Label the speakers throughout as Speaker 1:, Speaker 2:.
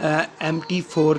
Speaker 1: MT4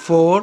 Speaker 1: 4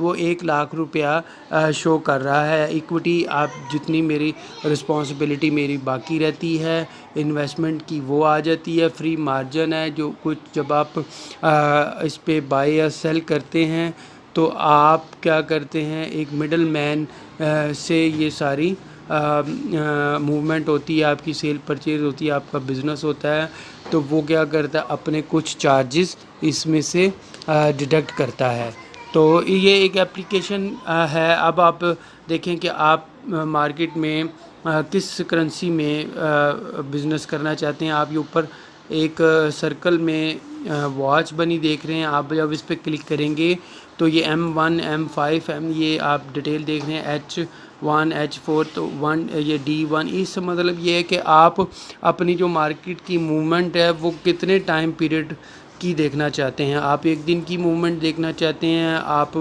Speaker 1: وہ 1 لاکھ روپیہ شو کر رہا ہے۔ ایکوٹی آپ جتنی میری رسپانسبلٹی میری باقی رہتی ہے انویسٹمنٹ کی وہ آ جاتی ہے، فری مارجن ہے جو کچھ جب آپ اس پہ بائی یا سیل کرتے ہیں تو آپ کیا کرتے ہیں، ایک مڈل مین سے یہ ساری موومنٹ ہوتی ہے، آپ کی سیل پرچیز ہوتی ہے، آپ کا بزنس ہوتا ہے، تو وہ کیا کرتا ہے اپنے کچھ چارجز اس میں سے ڈیڈکٹ کرتا ہے۔ تو یہ ایک اپلیکیشن ہے۔ اب آپ دیکھیں کہ آپ مارکیٹ میں کس کرنسی میں بزنس کرنا چاہتے ہیں۔ آپ یہ اوپر ایک سرکل میں واچ بنی دیکھ رہے ہیں، آپ جب اس پہ کلک کریں گے تو یہ M1 M5 یہ آپ ڈیٹیل دیکھ رہے ہیں، H1 H4 تو 1 یہ D1۔ اس سے مطلب یہ ہے کہ آپ اپنی جو مارکیٹ کی موومنٹ ہے وہ کتنے ٹائم پیریڈ کی دیکھنا چاہتے ہیں۔ آپ 1 دن کی موومنٹ دیکھنا چاہتے ہیں، آپ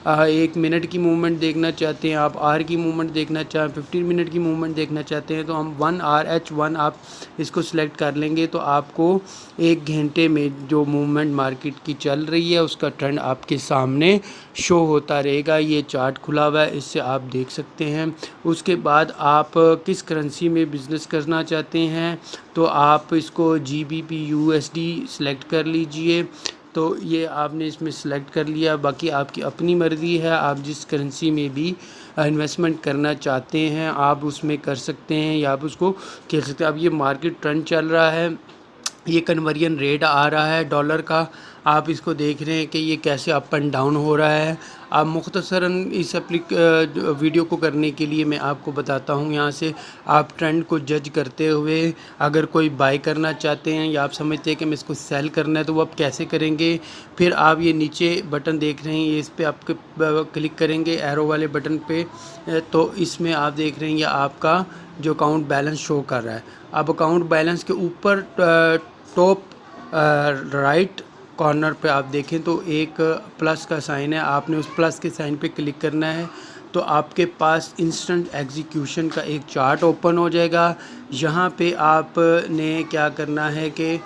Speaker 1: 1 منٹ کی موومنٹ دیکھنا چاہتے ہیں، آپ آر کی موومنٹ دیکھنا 15 منٹ کی موومنٹ دیکھنا چاہتے ہیں، تو ہم 1 آر H1 آپ اس کو سلیکٹ کر لیں گے تو آپ کو 1 گھنٹے میں جو موومنٹ مارکیٹ کی چل رہی ہے اس کا ٹرینڈ آپ کے سامنے شو ہوتا رہے گا۔ یہ چارٹ کھلا ہوا ہے، اس سے آپ دیکھ سکتے ہیں۔ اس کے بعد آپ کس کرنسی میں بزنس کرنا چاہتے ہیں تو آپ اس کو GBP USD سلیکٹ کر لیجئے۔ تو یہ آپ نے اس میں سلیکٹ کر لیا، باقی آپ کی اپنی مرضی ہے، آپ جس کرنسی میں بھی انویسٹمنٹ کرنا چاہتے ہیں آپ اس میں کر سکتے ہیں یا آپ اس کو کھیل سکتے ہیں۔ اب یہ مارکیٹ ٹرینڈ چل رہا ہے، یہ کنورژن ریٹ آ رہا ہے ڈالر کا، آپ اس کو دیکھ رہے ہیں کہ یہ کیسے اپ اینڈ ڈاؤن ہو رہا ہے۔ اب مختصراً اس ویڈیو کو کرنے کے لیے میں آپ کو بتاتا ہوں، یہاں سے آپ ٹرینڈ کو جج کرتے ہوئے اگر کوئی بائی کرنا چاہتے ہیں یا آپ سمجھتے ہیں کہ میں اس کو سیل کرنا ہے تو وہ آپ کیسے کریں گے۔ پھر آپ یہ نیچے بٹن دیکھ رہے ہیں، اس پہ آپ کلک کریں گے ایرو والے بٹن پہ، تو اس میں آپ دیکھ رہے ہیں یہ آپ کا جو اکاؤنٹ بیلنس شو کر رہا ہے۔ اب اکاؤنٹ بیلنس کے اوپر ٹاپ رائٹ کارنر پہ آپ دیکھیں تو ایک پلس کا سائن ہے، آپ نے اس پلس کے سائن پہ کلک کرنا ہے تو آپ کے پاس انسٹنٹ ایگزیکیوشن کا ایک چارٹ اوپن ہو جائے گا۔ یہاں پہ آپ نے کیا کرنا ہے کہ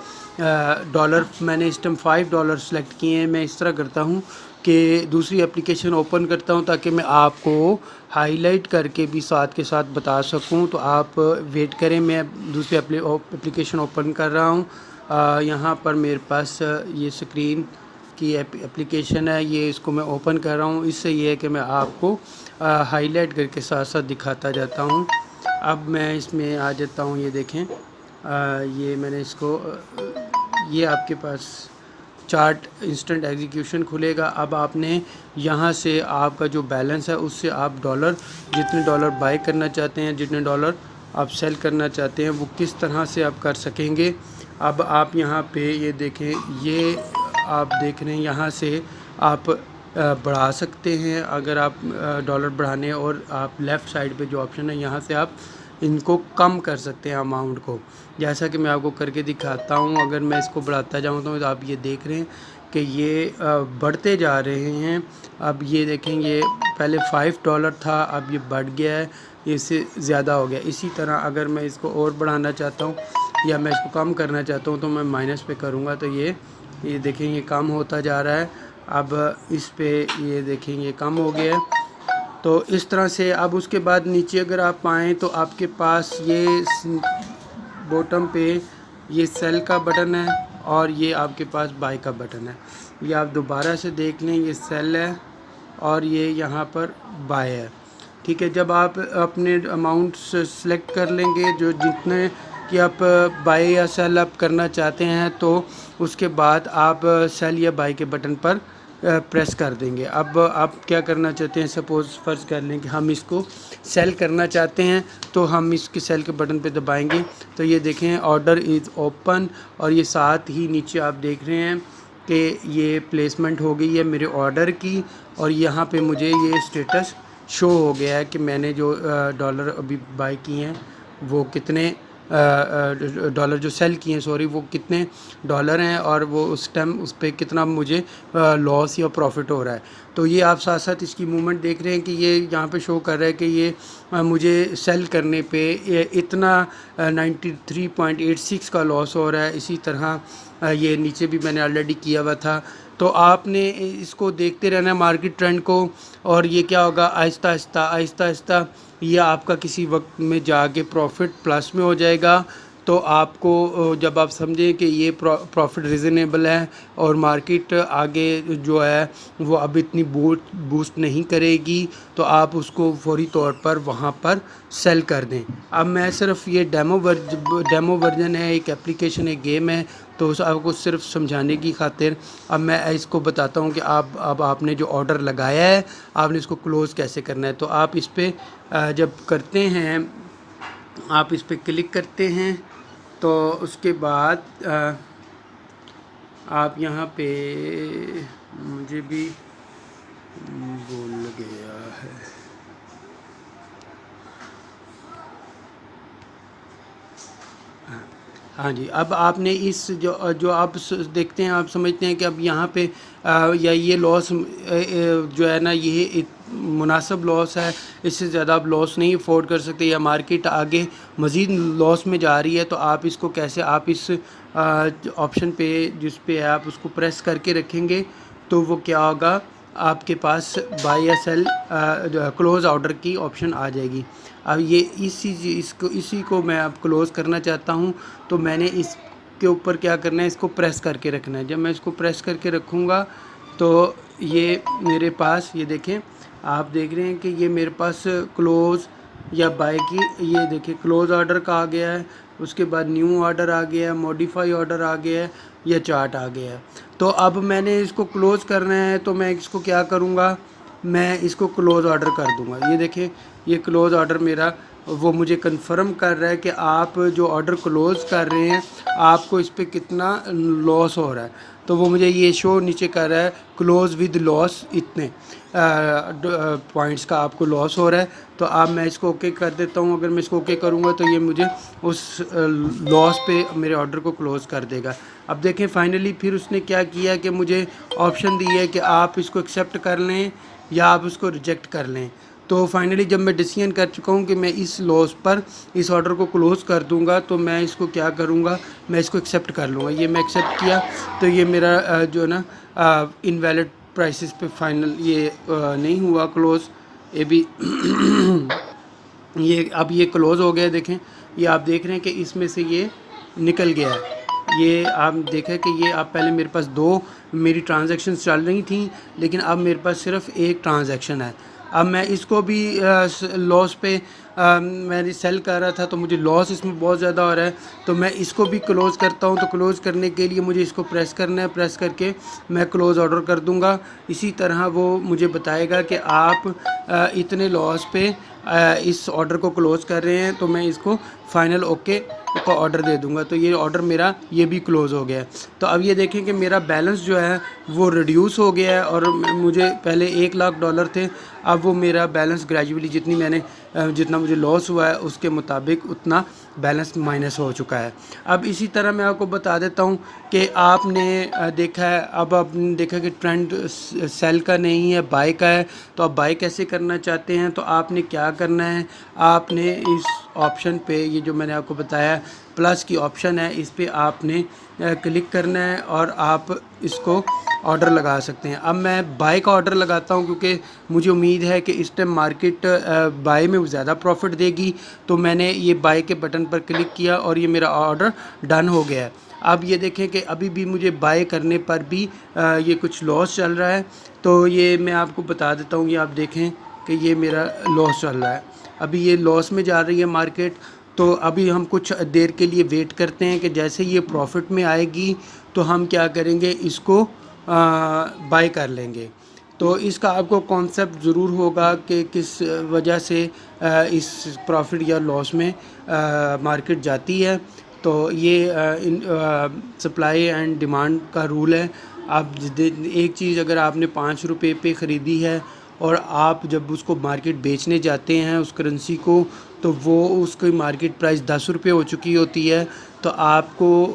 Speaker 1: ڈالر میں نے اس ٹائم $5 سلیکٹ کیے ہیں۔ میں اس طرح کرتا ہوں کہ دوسری اپلیکیشن اوپن کرتا ہوں تاکہ میں آپ کو ہائی لائٹ کر کے بھی ساتھ کے ساتھ بتا سکوں، تو آپ ویٹ کریں، میں دوسری اپلیکیشن اوپن کر رہا ہوں۔ یہاں پر میرے پاس یہ سکرین کی اپلیکیشن ہے، یہ اس کو میں اوپن کر رہا ہوں۔ اس سے یہ ہے کہ میں آپ کو ہائی لائٹ کر کے ساتھ ساتھ دکھاتا جاتا ہوں۔ اب میں اس میں آ جاتا ہوں، یہ دیکھیں یہ میں نے اس کو یہ آپ کے پاس چارٹ انسٹنٹ ایگزیکیوشن کھلے گا۔ اب آپ نے یہاں سے آپ کا جو بیلنس ہے اس سے آپ ڈالر جتنے ڈالر بائی کرنا چاہتے ہیں، جتنے ڈالر آپ سیل کرنا چاہتے ہیں وہ کس طرح سے آپ کر سکیں گے۔ اب آپ یہاں پہ یہ دیکھیں، یہ آپ دیکھ رہے ہیں یہاں سے آپ بڑھا سکتے ہیں اگر آپ ڈالر بڑھانے، اور آپ لیفٹ سائڈ پہ جو آپشن ہے یہاں سے آپ ان کو کم کر سکتے ہیں اماؤنٹ کو، جیسا کہ میں آپ کو کر کے دکھاتا ہوں۔ اگر میں اس کو بڑھاتا جاؤں تو آپ یہ دیکھ رہے ہیں کہ یہ بڑھتے جا رہے ہیں۔ اب یہ دیکھیں، یہ پہلے $5 تھا، اب یہ بڑھ گیا ہے، اس سے زیادہ ہو گیا۔ اسی طرح اگر میں اس کو اور بڑھانا چاہتا ہوں یا میں اس کو کم کرنا چاہتا ہوں تو میں مائنس پہ کروں گا تو یہ دیکھیں یہ کم ہوتا جا رہا ہے۔ اب اس پہ یہ دیکھیں یہ کم ہو گیا ہے۔ تو اس طرح سے اب اس کے بعد نیچے اگر آپ آئیں تو آپ کے پاس یہ بوٹم پہ یہ سیل کا بٹن ہے اور یہ آپ کے پاس بائی کا بٹن ہے۔ یہ آپ دوبارہ سے دیکھ لیں، یہ سیل ہے اور یہ یہاں پر بائی ہے، ٹھیک ہے۔ جب آپ اپنے اماؤنٹ سلیکٹ کر لیں گے جو جتنے کہ آپ بائی یا سیل آپ کرنا چاہتے ہیں، تو اس کے بعد آپ سیل یا بائی کے بٹن پر پریس کر دیں گے۔ اب آپ کیا کرنا چاہتے ہیں، سپوز فرض کر لیں کہ ہم اس کو سیل کرنا چاہتے ہیں تو ہم اس کے سیل کے بٹن پہ دبائیں گے تو یہ دیکھیں آرڈر از اوپن، اور یہ ساتھ ہی نیچے آپ دیکھ رہے ہیں کہ یہ پلیسمنٹ ہو گئی ہے میرے آرڈر کی، اور یہاں پہ مجھے یہ اسٹیٹس شو ہو گیا ہے کہ میں نے جو ڈالر ابھی بائی کیے ہیں وہ کتنے ڈالر جو سیل کیے ہیں وہ کتنے ڈالر ہیں، اور وہ اس ٹائم اس پہ کتنا مجھے لاس یا پروفٹ ہو رہا ہے۔ تو یہ آپ ساتھ ساتھ اس کی موومنٹ دیکھ رہے ہیں کہ یہ یہاں پہ شو کر رہا ہے کہ یہ مجھے سیل کرنے پہ اتنا 93.86 کا لاس ہو رہا ہے۔ اسی طرح یہ نیچے بھی میں نے آلریڈی کیا ہوا تھا. تو آپ نے اس کو دیکھتے رہنا ہے مارکیٹ ٹرینڈ کو, اور یہ کیا ہوگا آہستہ آہستہ یہ آپ کا کسی وقت میں جا کے پروفٹ پلس میں ہو جائے گا. تو آپ کو جب آپ سمجھیں کہ یہ پروفٹ ریزنیبل ہے اور مارکیٹ آگے جو ہے وہ اب اتنی بوسٹ نہیں کرے گی, تو آپ اس کو فوری طور پر وہاں پر سیل کر دیں. اب میں صرف یہ ڈیمو ورژن ہے, ایک اپلیکیشن ایک گیم ہے, تو آپ کو صرف سمجھانے کی خاطر اب میں اس کو بتاتا ہوں کہ آپ نے جو آرڈر لگایا ہے آپ نے اس کو کلوز کیسے کرنا ہے. تو آپ اس پہ جب کرتے ہیں, آپ اس پہ کلک کرتے ہیں, تو اس کے بعد آپ یہاں پہ مجھے بھی بھول گیا ہے. ہاں جی, اب آپ نے اس جو آپ دیکھتے ہیں, آپ سمجھتے ہیں کہ اب یہاں پہ یا یہ لاس جو ہے نا یہ مناسب لاس ہے, اس سے زیادہ آپ لاس نہیں افورڈ کر سکتے, یا مارکیٹ آگے مزید لاس میں جا رہی ہے, تو آپ اس کو کیسے, آپ اس آپشن پہ جس پہ آپ اس کو پریس کر کے رکھیں گے تو وہ کیا ہوگا, آپ کے پاس بائی یا سیل کلوز آرڈر کی آپشن آ جائے گی. اب یہ اسی کو میں اب کلوز کرنا چاہتا ہوں, تو میں نے اس کے اوپر کیا کرنا ہے, اس کو پریس کر کے رکھنا ہے. جب میں اس کو پریس کر کے رکھوں گا تو یہ میرے پاس, یہ دیکھیں آپ دیکھ رہے ہیں کہ یہ میرے پاس کلوز یا بائی کی, یہ دیکھیں کلوز آرڈر کا آ گیا ہے, اس کے بعد نیو آرڈر آ گیا ہے, موڈیفائی آرڈر آ گیا ہے, یا چارٹ آ گیا ہے. تو اب میں نے اس کو کلوز کرنا ہے, تو میں اس کو کیا کروں گا, میں اس کو کلوز آرڈر کر دوں گا. یہ دیکھیں یہ کلوز آرڈر میرا وہ مجھے کنفرم کر رہا ہے کہ آپ جو آرڈر کلوز کر رہے ہیں آپ کو اس پہ کتنا لاس ہو رہا ہے. تو وہ مجھے یہ شو نیچے کر رہا ہے کلوز ود لاس, اتنے پوائنٹس کا آپ کو لاس ہو رہا ہے. تو اب میں اس کو اوکے کر دیتا ہوں. اگر میں اس کو اوکے کروں گا تو یہ مجھے اس لاس پہ میرے آرڈر کو کلوز کر دے گا. اب دیکھیں فائنلی پھر اس نے کیا کیا کہ مجھے آپشن دی ہے کہ آپ اس کو ایکسیپٹ کر لیں یا آپ اس کو ریجیکٹ کر لیں. تو فائنلی جب میں ڈیسیژن کر چکا ہوں کہ میں اس لاس پر اس آرڈر کو کلوز کر دوں گا, تو میں اس کو کیا کروں گا, میں اس کو ایکسیپٹ کر لوں گا. یہ میں ایکسیپٹ کیا تو یہ میرا جو ہے نا انویلڈ پرائسز پہ فائنل یہ نہیں ہوا کلوز, یہ بھی یہ اب یہ کلوز ہو گیا. دیکھیں یہ آپ دیکھ رہے ہیں کہ اس میں سے یہ نکل گیا ہے. یہ آپ دیکھیں کہ یہ اب پہلے میرے پاس 2 میری ٹرانزیکشنز چل رہی تھیں, لیکن اب میرے پاس صرف ایک ٹرانزیکشن ہے. اب میں اس کو بھی لاس پہ میں نے سیل کر رہا تھا, تو مجھے لاس اس میں بہت زیادہ ہو رہا ہے. تو میں اس کو بھی کلوز کرتا ہوں. تو کلوز کرنے کے لیے مجھے اس کو پریس کرنا ہے, پریس کر کے میں کلوز آرڈر کر دوں گا. اسی طرح وہ مجھے بتائے گا کہ آپ اتنے لاس پہ اس آرڈر کو کلوز کر رہے ہیں, تو میں اس کو فائنل اوکے کا آرڈر دے دوں گا. تو یہ آرڈر میرا یہ بھی کلوز ہو گیا ہے. تو اب یہ دیکھیں کہ میرا بیلنس جو ہے وہ ریڈیوس ہو گیا ہے, اور مجھے پہلے $1,00,000 تھے, اب وہ میرا بیلنس گریجولی جتنا مجھے لاس ہوا ہے اس کے مطابق اتنا بیلنس مائنس ہو چکا ہے. اب اسی طرح میں آپ کو بتا دیتا ہوں کہ آپ نے دیکھا ہے, اب آپ نے دیکھا کہ ٹرینڈ سیل کا نہیں ہے بائی کا ہے. تو آپ بائی کیسے کرنا چاہتے ہیں, تو آپ نے کیا کرنا ہے, آپ نے اس آپشن پہ, یہ جو میں نے آپ کو بتایا پلس کی آپشن ہے, اس پہ آپ نے کلک کرنا ہے اور آپ اس کو آرڈر لگا سکتے ہیں. اب میں بائی کا آرڈر لگاتا ہوں کیونکہ مجھے امید ہے کہ اس ٹائم مارکیٹ بائی میں زیادہ پروفٹ دے گی. تو میں نے یہ بائی کے بٹن پر کلک کیا اور یہ میرا آرڈر ڈن ہو گیا ہے. اب یہ دیکھیں کہ ابھی بھی مجھے بائی کرنے پر بھی یہ کچھ لاس چل رہا ہے. تو یہ میں آپ کو بتا دیتا ہوں, یہ آپ دیکھیں کہ یہ میرا لاس چل رہا ہے, ابھی یہ لاس میں جا رہی ہے مارکیٹ. تو ابھی ہم کچھ دیر کے لیے ویٹ کرتے ہیں کہ جیسے یہ پروفٹ میں آئے گی تو ہم کیا کریں گے, اس کو بائی کر لیں گے. تو اس کا آپ کو کانسیپٹ ضرور ہوگا کہ کس وجہ سے اس پروفٹ یا لاس میں مارکیٹ جاتی ہے. تو یہ سپلائی اینڈ ڈیمانڈ کا رول ہے. آپ ایک چیز اگر آپ نے ₹5 پہ خریدی ہے اور آپ جب اس کو مارکیٹ بیچنے جاتے ہیں اس کرنسی کو, تو وہ اس کی مارکیٹ پرائس ₹10 ہو چکی ہوتی ہے. تو آپ کو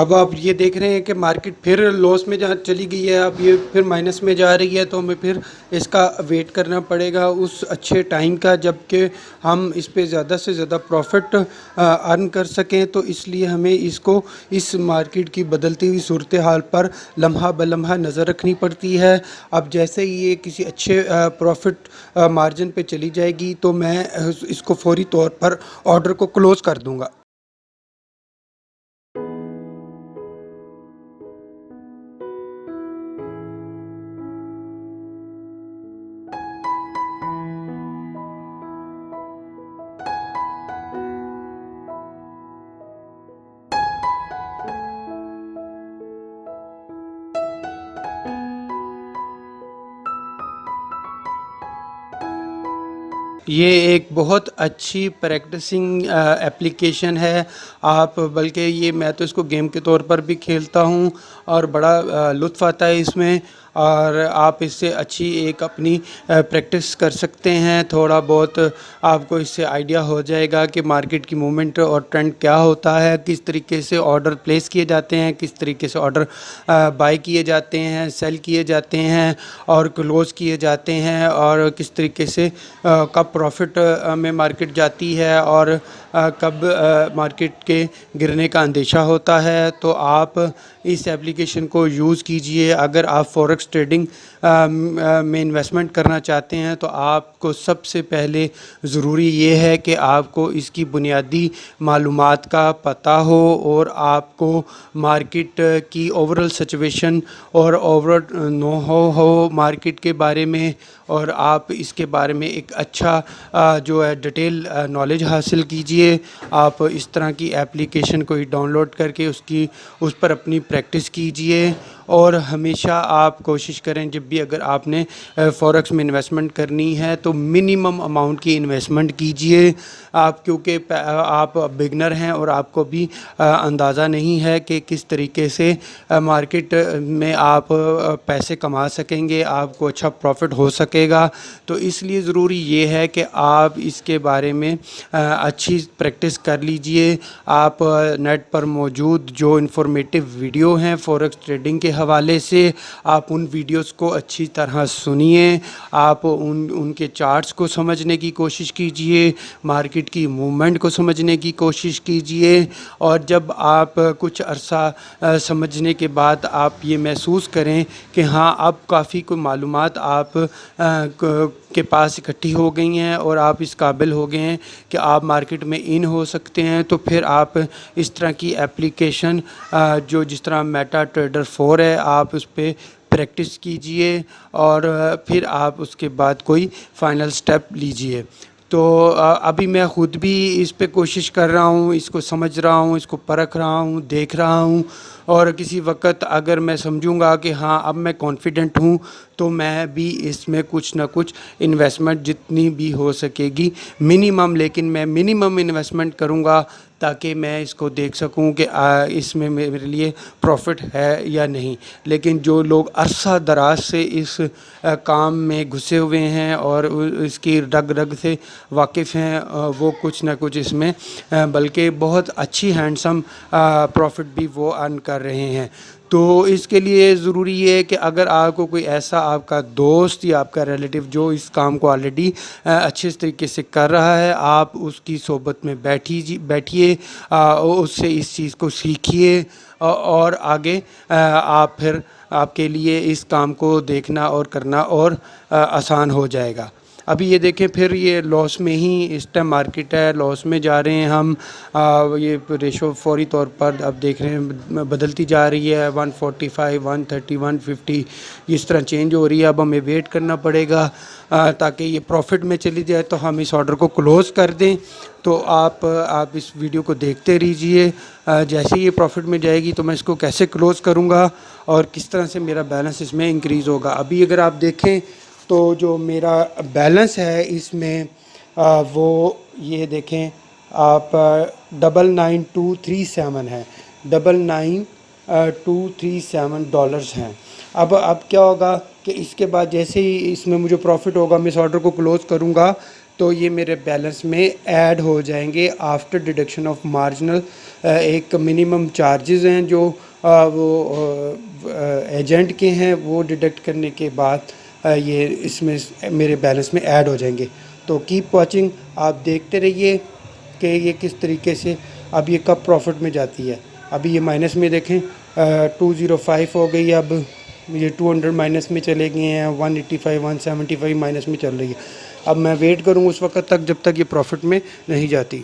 Speaker 1: اب آپ یہ دیکھ رہے ہیں کہ مارکیٹ پھر لاس میں جہاں چلی گئی ہے، اب یہ پھر مائنس میں جا رہی ہے، تو ہمیں پھر اس کا ویٹ کرنا پڑے گا اس اچھے ٹائم کا جب کہ ہم اس پہ زیادہ سے زیادہ پروفٹ ارن کر سکیں. تو اس لیے ہمیں اس مارکیٹ کی بدلتی ہوئی صورتحال پر لمحہ بلمحہ نظر رکھنی پڑتی ہے. اب جیسے ہی یہ کسی اچھے پروفٹ مارجن پہ چلی جائے گی تو میں اس کو فوری طور پر آرڈر کو کلوز کر دوں گا. یہ ایک بہت اچھی پریکٹسنگ ایپلیکیشن ہے. آپ بلکہ یہ میں تو اس کو گیم کے طور پر بھی کھیلتا ہوں اور بڑا لطف آتا ہے اس میں، اور آپ اس سے اچھی ایک اپنی پریکٹس کر سکتے ہیں. تھوڑا بہت آپ کو اس سے آئیڈیا ہو جائے گا کہ مارکیٹ کی موومنٹ اور ٹرینڈ کیا ہوتا ہے، کس طریقے سے آرڈر پلیس کیے جاتے ہیں، کس طریقے سے آرڈر بائی کیے جاتے ہیں، سیل کیے جاتے ہیں اور کلوز کیے جاتے ہیں، اور کس طریقے سے کب پروفٹ میں مارکیٹ جاتی ہے اور کب مارکیٹ کے گرنے کا اندیشہ ہوتا ہے. تو آپ اس ایپلیکیشن کو یوز کیجئے. اگر آپ فوریکس ٹریڈنگ میں انویسٹمنٹ کرنا چاہتے ہیں تو آپ کو سب سے پہلے ضروری یہ ہے کہ آپ کو اس کی بنیادی معلومات کا پتہ ہو اور آپ کو مارکیٹ کی اوورال سچویشن اور اوورال نو ہو مارکیٹ کے بارے میں، اور آپ اس کے بارے میں ایک اچھا جو ہے ڈیٹیل نالج حاصل کیجئے. آپ اس طرح کی ایپلیکیشن کو ڈاؤن لوڈ کر کے اس پر اپنی پریکٹس کیجئے، اور ہمیشہ آپ کوشش کریں جب بھی اگر آپ نے فوریکس میں انویسٹمنٹ کرنی ہے تو منیمم اماؤنٹ کی انویسٹمنٹ کیجئے. آپ کیونکہ آپ بگنر ہیں اور آپ کو بھی اندازہ نہیں ہے کہ کس طریقے سے مارکیٹ میں آپ پیسے کما سکیں گے، آپ کو اچھا پروفٹ ہو سکے گا. تو اس لیے ضروری یہ ہے کہ آپ اس کے بارے میں اچھی پریکٹس کر لیجئے. آپ نیٹ پر موجود جو انفارمیٹیو ویڈیو ہیں فوریکس ٹریڈنگ کے حوالے سے، آپ ان ویڈیوز کو اچھی طرح سنیے، آپ ان کے چارٹس کو سمجھنے کی کوشش کیجئے، مارکیٹ کی موومنٹ کو سمجھنے کی کوشش کیجئے. اور جب آپ کچھ عرصہ سمجھنے کے بعد آپ یہ محسوس کریں کہ ہاں اب کافی کوئی معلومات آپ کے پاس اکٹھی ہو گئی ہیں اور آپ اس قابل ہو گئے ہیں کہ آپ مارکیٹ میں ان ہو سکتے ہیں، تو پھر آپ اس طرح کی ایپلیکیشن جو جس طرح میٹا ٹریڈر 4 ہے، آپ اس پہ پریکٹس کیجئے اور پھر آپ اس کے بعد کوئی فائنل سٹیپ لیجئے. تو ابھی میں خود بھی اس پہ کوشش کر رہا ہوں، اس کو سمجھ رہا ہوں، اس کو پرکھ رہا ہوں، دیکھ رہا ہوں، اور کسی وقت اگر میں سمجھوں گا کہ ہاں اب میں کانفیڈنٹ ہوں تو میں بھی اس میں کچھ نہ کچھ انویسٹمنٹ جتنی بھی ہو سکے گی منیمم، لیکن میں منیمم انویسٹمنٹ کروں گا تاکہ میں اس کو دیکھ سکوں کہ اس میں میرے لیے پروفٹ ہے یا نہیں. لیکن جو لوگ عرصہ دراز سے اس کام میں گھسے ہوئے ہیں اور اس کی رگ رگ سے واقف ہیں، وہ کچھ نہ کچھ اس میں بلکہ بہت اچھی ہینڈسم پروفٹ بھی وہ ارن کر رہے ہیں. تو اس کے لیے ضروری ہے کہ اگر آپ کو کوئی ایسا آپ کا دوست یا آپ کا ریلیٹیو جو اس کام کو آلریڈی اچھے طریقے سے کر رہا ہے، آپ اس کی صحبت میں بیٹھیے، اس سے اس چیز کو سیکھیے، اور آگے آپ پھر آپ کے لیے اس کام کو دیکھنا اور کرنا اور آسان ہو جائے گا. ابھی یہ دیکھیں پھر یہ لاس میں ہی اس ٹائم مارکیٹ ہے، لاس میں جا رہے ہیں ہم. یہ ریشو فوری طور پر اب دیکھ رہے ہیں بدلتی جا رہی ہے، 145 130 150 اس طرح چینج ہو رہی ہے. اب ہمیں ویٹ کرنا پڑے گا تاکہ یہ پروفٹ میں چلی جائے تو ہم اس آرڈر کو کلوز کر دیں. تو آپ اس ویڈیو کو دیکھتے رہیے. جیسے یہ پروفٹ میں جائے گی تو میں اس کو کیسے کلوز کروں گا اور کس طرح سے میرا بیلنس اس میں انکریز ہوگا. ابھی اگر آپ دیکھیں تو جو میرا بیلنس ہے اس میں وہ یہ دیکھیں آپ 99237 ہے، 99237 ڈالرز ہیں. اب کیا ہوگا کہ اس کے بعد جیسے ہی اس میں مجھے پروفٹ ہوگا، میں اس آرڈر کو کلوز کروں گا تو یہ میرے بیلنس میں ایڈ ہو جائیں گے آفٹر ڈیڈکشن آف مارجنل. ایک منیمم چارجز ہیں جو وہ ایجنٹ کے ہیں، وہ ڈیڈکٹ کرنے کے بعد یہ اس میں میرے بیلنس میں ایڈ ہو جائیں گے. تو کیپ واچنگ، آپ دیکھتے رہیے کہ یہ کس طریقے سے اب یہ کب پروفٹ میں جاتی ہے. ابھی یہ مائنس میں دیکھیں 205 ہو گئی، اب یہ 200 مائنس میں چلے گئے ہیں، 185 175 مائنس میں چل رہی ہے. اب میں ویٹ کروں اس وقت تک جب تک یہ پروفٹ میں نہیں جاتی.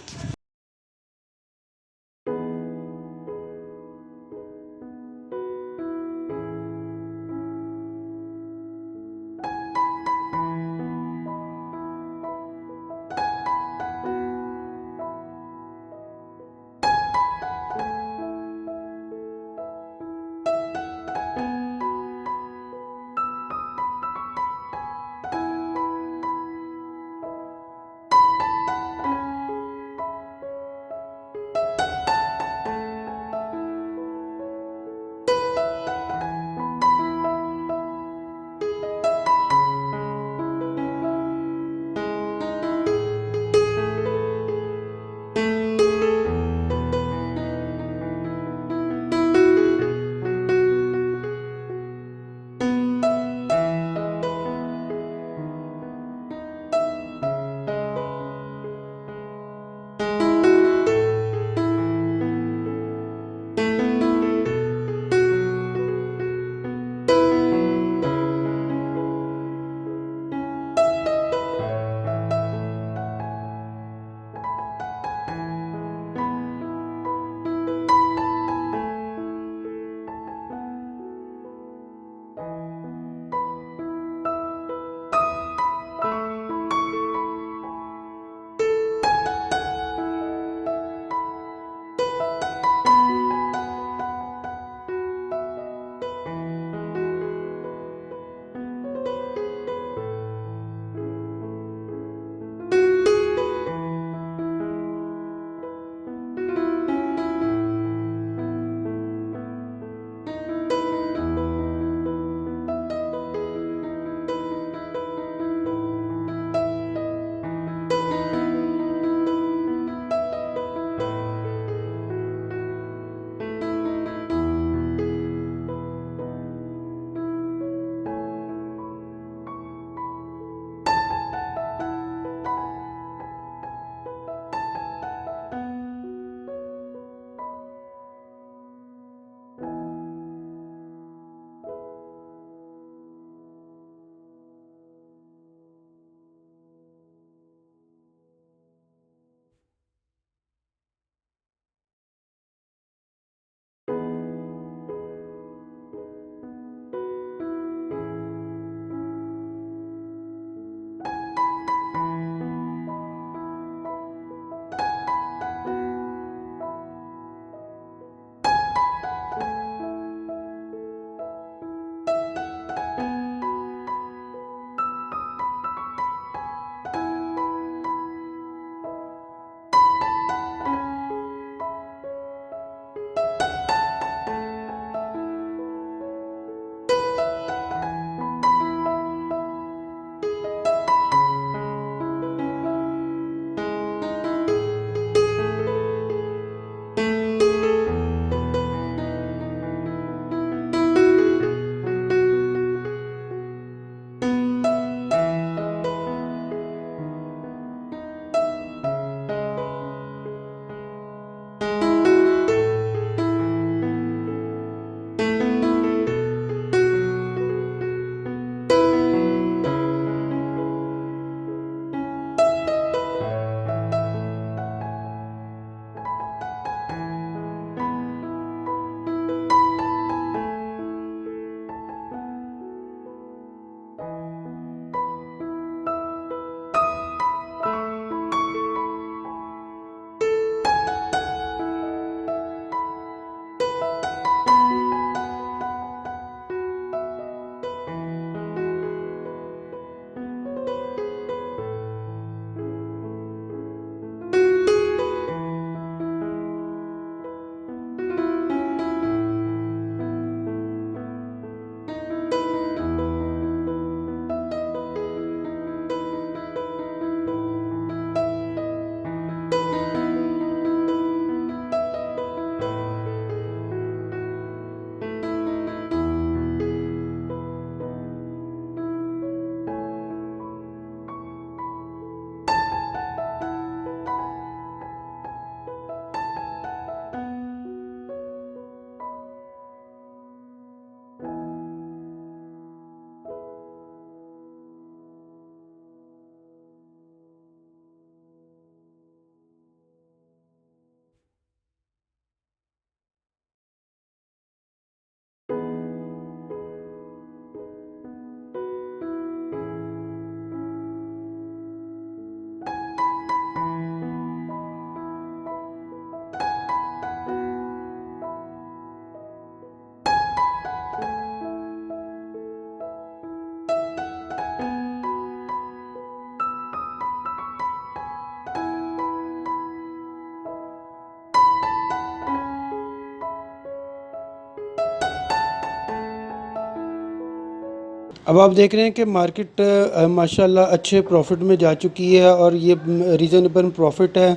Speaker 1: اب آپ دیکھ رہے ہیں کہ مارکیٹ ماشاءاللہ اچھے پروفٹ میں جا چکی ہے اور یہ ریزنیبل پروفٹ ہے۔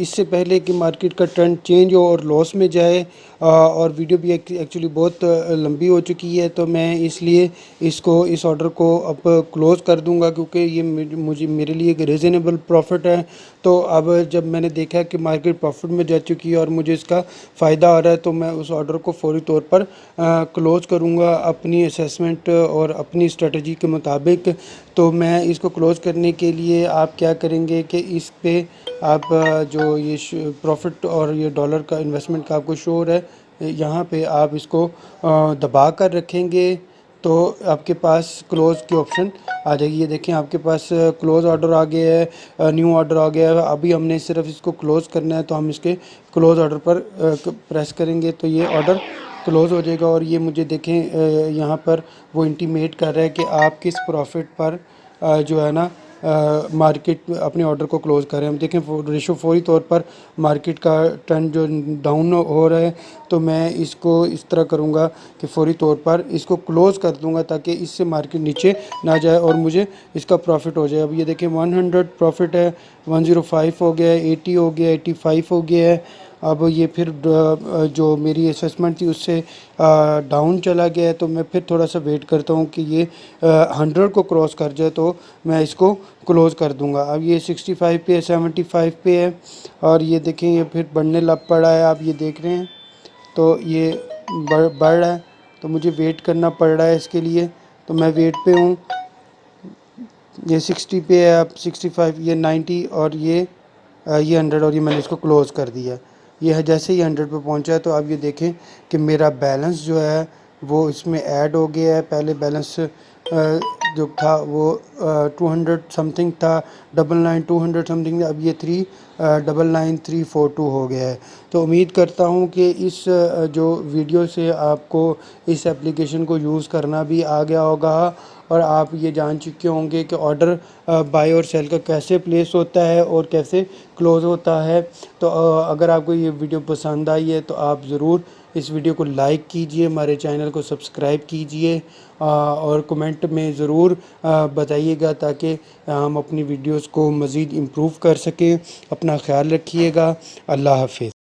Speaker 1: اس سے پہلے کہ مارکیٹ کا ٹرینڈ چینج ہو اور لاس میں جائے، اور ویڈیو بھی ایکچولی بہت لمبی ہو چکی ہے، تو میں اس لیے اس آرڈر کو اب کلوز کر دوں گا، کیونکہ یہ میرے لیے ایک ریزنیبل پروفٹ ہے۔ تو اب جب میں نے دیکھا کہ مارکیٹ پروفٹ میں جا چکی ہے اور مجھے اس کا فائدہ آ رہا ہے، تو میں اس آرڈر کو فوری طور پر کلوز کروں گا اپنی اسیسمنٹ اور اپنی اسٹریٹجی کے مطابق۔ تو میں اس کو کلوز کرنے کے لیے آپ کیا کریں گے کہ اس پہ آپ جو یہ پروفٹ اور یہ ڈالر کا انویسٹمنٹ کا آپ کو شو ہو رہا ہے، یہاں پہ آپ اس کو دبا کر رکھیں گے تو آپ کے پاس کلوز کی آپشن آ جائے گی۔ یہ دیکھیں آپ کے پاس کلوز آرڈر آ گیا ہے، نیو آرڈر آ گیا ہے۔ ابھی ہم نے صرف اس کو کلوز کرنا ہے، تو ہم اس کے کلوز آرڈر پر پریس کریں گے تو یہ آرڈر کلوز ہو جائے گا، اور یہ مجھے دیکھیں یہاں پر وہ انٹیمیٹ کر رہا ہے کہ آپ کس پروفٹ پر جو ہے نا مارکیٹ اپنے آرڈر کو کلوز کر رہے ہیں۔ ہم دیکھیں ریشو فوری طور پر مارکیٹ کا ٹرینڈ جو ڈاؤن ہو رہا ہے، تو میں اس کو اس طرح کروں گا کہ فوری طور پر اس کو کلوز کر دوں گا تاکہ اس سے مارکیٹ نیچے نہ جائے اور مجھے اس کا پروفٹ ہو جائے۔ اب یہ دیکھیں 100 پروفٹ ہے، 105 ہو گیا ہے، 80 ہو گیا ہے، 85 ہو گیا ہے۔ اب یہ پھر جو میری اسیسمنٹ تھی اس سے ڈاؤن چلا گیا ہے، تو میں پھر تھوڑا سا ویٹ کرتا ہوں کہ یہ 100 کو کراس کر جائے تو میں اس کو کلوز کر دوں گا۔ اب یہ 65 پہ ہے، 75 پہ ہے، اور یہ دیکھیں یہ پھر بڑھنے لگ پڑا ہے، آپ یہ دیکھ رہے ہیں تو یہ بڑھ رہا ہے، تو مجھے ویٹ کرنا پڑ رہا ہے اس کے لیے، تو میں ویٹ پہ ہوں۔ یہ 60 پہ ہے، اب 65، یہ 90، اور یہ 100، اور یہ میں نے اس کو کلوز کر دیا۔ یہ جیسے ہی 100 پہ پہنچا ہے، تو اب یہ دیکھیں کہ میرا بیلنس جو ہے وہ اس میں ایڈ ہو گیا ہے۔ پہلے بیلنس جو تھا وہ 200 سم تھنگ تھا، 99 200 سم تھنگ، اب یہ 399,342 ہو گیا ہے۔ تو امید کرتا ہوں کہ اس جو ویڈیو سے آپ کو اس ایپلیکیشن کو یوز کرنا بھی آ گیا ہوگا، اور آپ یہ جان چکے ہوں گے کہ آرڈر بائی اور سیل کا کیسے پلیس ہوتا ہے اور کیسے کلوز ہوتا ہے۔ تو اگر آپ کو یہ ویڈیو پسند آئی ہے تو آپ ضرور اس ویڈیو کو لائک کیجئے، ہمارے چینل کو سبسکرائب کیجئے، اور کمنٹ میں ضرور بتائیے گا تاکہ ہم اپنی ویڈیوز کو مزید امپروو کر سکیں۔ اپنا خیال رکھیے گا۔ اللہ حافظ۔